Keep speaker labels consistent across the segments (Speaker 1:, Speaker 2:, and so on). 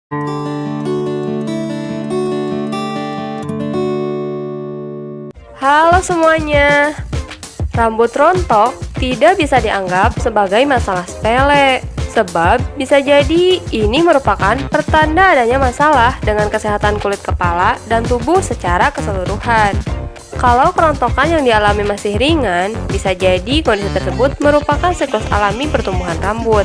Speaker 1: Halo semuanya. Rambut rontok tidak bisa dianggap sebagai masalah sepele, sebab bisa jadi ini merupakan pertanda adanya masalah dengan kesehatan kulit kepala dan tubuh secara keseluruhan. Kalau kerontokan yang dialami masih ringan, bisa jadi kondisi tersebut merupakan siklus alami pertumbuhan rambut.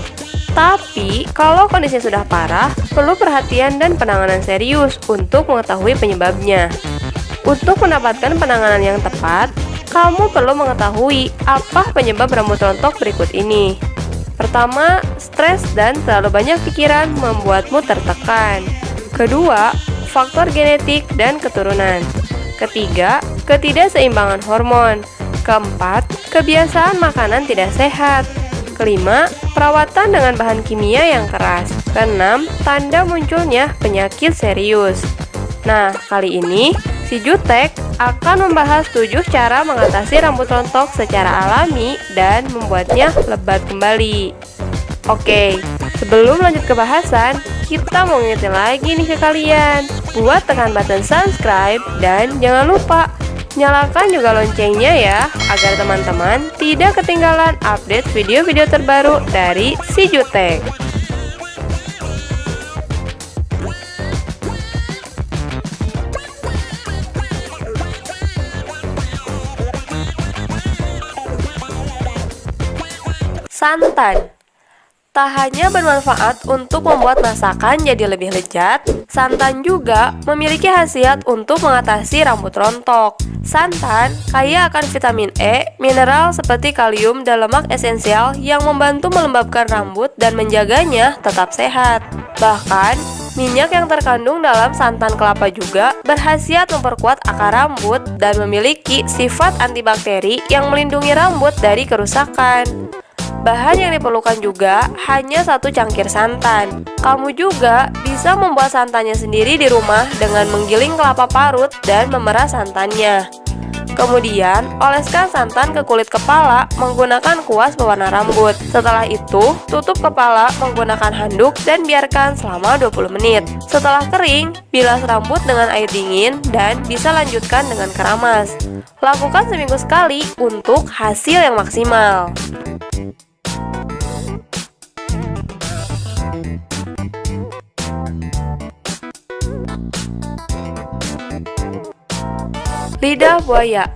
Speaker 1: Tapi, kalau kondisinya sudah parah, perlu perhatian dan penanganan serius untuk mengetahui penyebabnya. Untuk mendapatkan penanganan yang tepat, kamu perlu mengetahui apa penyebab rambut rontok berikut ini. Pertama, stres dan terlalu banyak pikiran membuatmu tertekan. Kedua, faktor genetik dan keturunan. Ketiga, ketidakseimbangan hormon. Keempat, kebiasaan makanan tidak sehat. Kelima, perawatan dengan bahan kimia yang keras. Keenam, tanda munculnya penyakit serius. Nah, kali ini si Jutek akan membahas 7 cara mengatasi rambut rontok secara alami dan membuatnya lebat kembali. Oke, sebelum lanjut ke bahasan, kita mau ngingetin lagi nih ke kalian buat tekan button subscribe dan jangan lupa nyalakan juga loncengnya ya, agar teman-teman tidak ketinggalan update video-video terbaru dari si Jutek. Santan. Tak hanya bermanfaat untuk membuat masakan jadi lebih lezat, santan juga memiliki khasiat untuk mengatasi rambut rontok. Santan kaya akan vitamin E, mineral seperti kalium dan lemak esensial yang membantu melembabkan rambut dan menjaganya tetap sehat. Bahkan, minyak yang terkandung dalam santan kelapa juga berkhasiat memperkuat akar rambut dan memiliki sifat antibakteri yang melindungi rambut dari kerusakan. Bahan yang diperlukan juga hanya 1 cangkir santan. Kamu juga bisa membuat santannya sendiri di rumah dengan menggiling kelapa parut dan memerah santannya. Kemudian, oleskan santan ke kulit kepala menggunakan kuas pewarna rambut. Setelah itu, tutup kepala menggunakan handuk dan biarkan selama 20 menit. Setelah kering, bilas rambut dengan air dingin dan bisa lanjutkan dengan keramas. Lakukan seminggu sekali untuk hasil yang maksimal. Lidah buaya.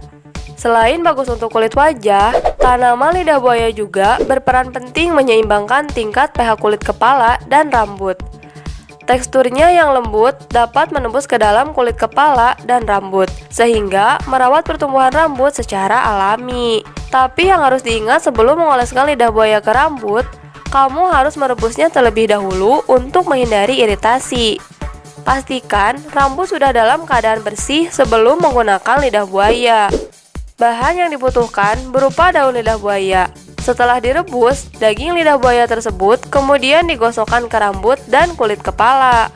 Speaker 1: Selain bagus untuk kulit wajah, tanaman lidah buaya juga berperan penting menyeimbangkan tingkat pH kulit kepala dan rambut. Teksturnya yang lembut dapat menembus ke dalam kulit kepala dan rambut, sehingga merawat pertumbuhan rambut secara alami. Tapi yang harus diingat sebelum mengoleskan lidah buaya ke rambut, kamu harus merebusnya terlebih dahulu untuk menghindari iritasi. Pastikan rambut sudah dalam keadaan bersih sebelum menggunakan lidah buaya. Bahan yang dibutuhkan berupa daun lidah buaya. Setelah direbus, daging lidah buaya tersebut kemudian digosokkan ke rambut dan kulit kepala.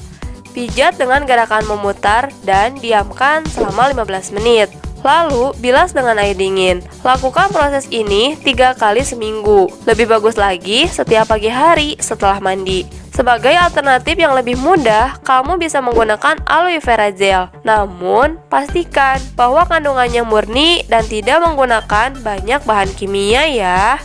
Speaker 1: Pijat dengan gerakan memutar dan diamkan selama 15 menit. Lalu, bilas dengan air dingin. Lakukan proses ini 3 kali seminggu. Lebih bagus lagi setiap pagi hari setelah mandi. Sebagai alternatif yang lebih mudah, kamu bisa menggunakan aloe vera gel. Namun, pastikan bahwa kandungannya murni dan tidak menggunakan banyak bahan kimia ya.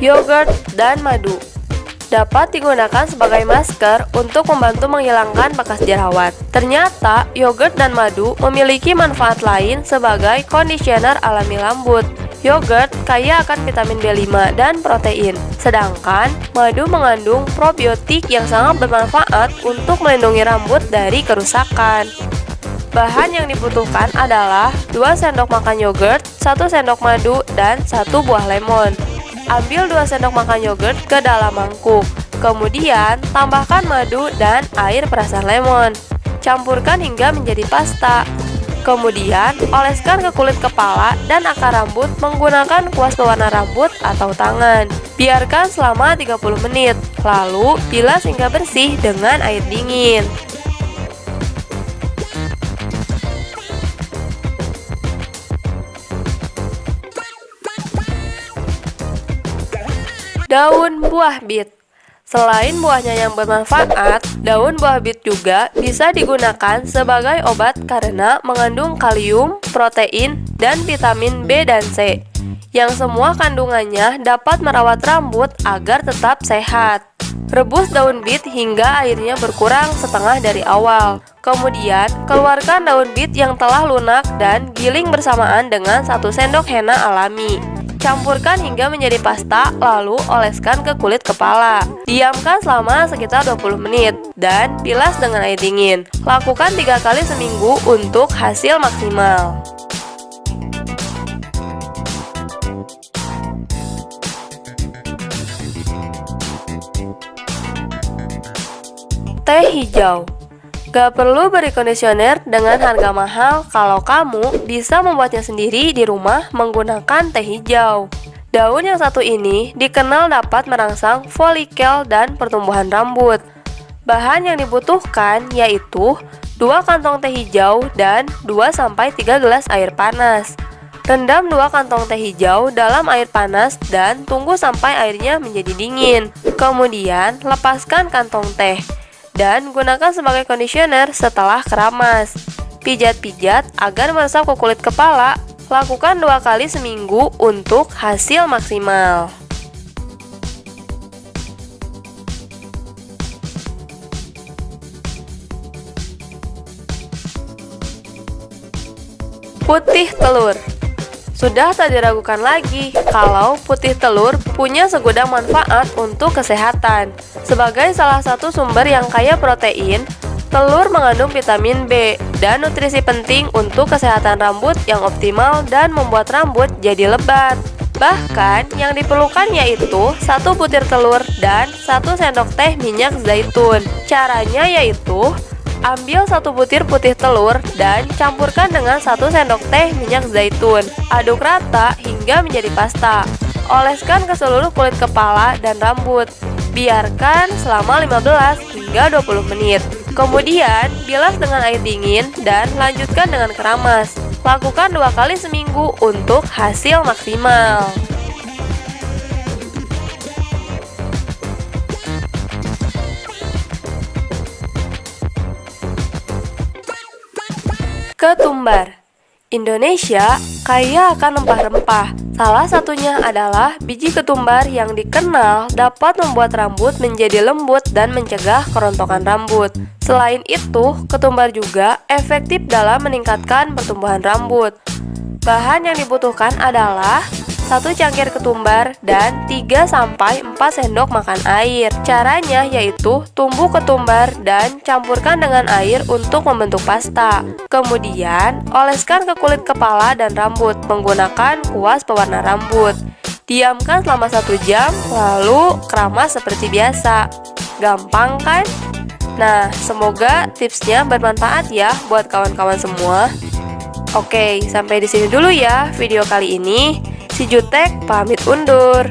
Speaker 1: Yogurt dan madu dapat digunakan sebagai masker untuk membantu menghilangkan bekas jerawat. Ternyata, yogurt dan madu memiliki manfaat lain sebagai conditioner alami rambut. Yogurt kaya akan vitamin B5 dan protein, sedangkan madu mengandung probiotik yang sangat bermanfaat untuk melindungi rambut dari kerusakan. Bahan yang dibutuhkan adalah 2 sendok makan yogurt, 1 sendok madu, dan 1 buah lemon. Ambil 2 sendok makan yogurt ke dalam mangkuk. Kemudian, tambahkan madu dan air perasan lemon. Campurkan hingga menjadi pasta. Kemudian, oleskan ke kulit kepala dan akar rambut menggunakan kuas pewarna rambut atau tangan. Biarkan selama 30 menit. Lalu, bilas hingga bersih dengan air dingin. Daun buah bit. Selain buahnya yang bermanfaat, daun buah bit juga bisa digunakan sebagai obat karena mengandung kalium, protein, dan vitamin B dan C, yang semua kandungannya dapat merawat rambut agar tetap sehat. Rebus daun bit hingga airnya berkurang setengah dari awal. Kemudian, keluarkan daun bit yang telah lunak dan giling bersamaan dengan 1 sendok henna alami. Campurkan hingga menjadi pasta, lalu oleskan ke kulit kepala. Diamkan selama sekitar 20 menit dan bilas dengan air dingin. Lakukan 3 kali seminggu untuk hasil maksimal. Teh hijau. Gak perlu beri kondisioner dengan harga mahal kalau kamu bisa membuatnya sendiri di rumah menggunakan teh hijau. Daun yang satu ini dikenal dapat merangsang folikel dan pertumbuhan rambut. Bahan yang dibutuhkan yaitu 2 kantong teh hijau dan 2-3 gelas air panas. Rendam 2 kantong teh hijau dalam air panas dan tunggu sampai airnya menjadi dingin. Kemudian lepaskan kantong teh dan gunakan sebagai conditioner setelah keramas. Pijat-pijat agar meresap ke kulit kepala. Lakukan 2 kali seminggu untuk hasil maksimal. Putih telur. Sudah tak diragukan lagi kalau putih telur punya segudang manfaat untuk kesehatan. Sebagai salah satu sumber yang kaya protein, telur mengandung vitamin B dan nutrisi penting untuk kesehatan rambut yang optimal dan membuat rambut jadi lebat. Bahkan yang diperlukan yaitu 1 butir telur dan 1 sendok teh minyak zaitun. Caranya yaitu ambil 1 butir putih telur dan campurkan dengan 1 sendok teh minyak zaitun. Aduk rata hingga menjadi pasta. Oleskan ke seluruh kulit kepala dan rambut. Biarkan selama 15 hingga 20 menit. Kemudian, bilas dengan air dingin dan lanjutkan dengan keramas. Lakukan 2 kali seminggu untuk hasil maksimal. Ketumbar. Indonesia kaya akan rempah-rempah. Salah satunya adalah biji ketumbar yang dikenal dapat membuat rambut menjadi lembut dan mencegah kerontokan rambut. Selain itu, ketumbar juga efektif dalam meningkatkan pertumbuhan rambut. Bahan yang dibutuhkan adalah 1 cangkir ketumbar dan 3-4 sendok makan air. Caranya yaitu tumbuk ketumbar dan campurkan dengan air untuk membentuk pasta. Kemudian, oleskan ke kulit kepala dan rambut menggunakan kuas pewarna rambut. Diamkan selama 1 jam, lalu keramas seperti biasa. Gampang kan? Nah, semoga tipsnya bermanfaat ya buat kawan-kawan semua. Oke, sampai di sini dulu ya video kali ini. Si Jutek pamit undur.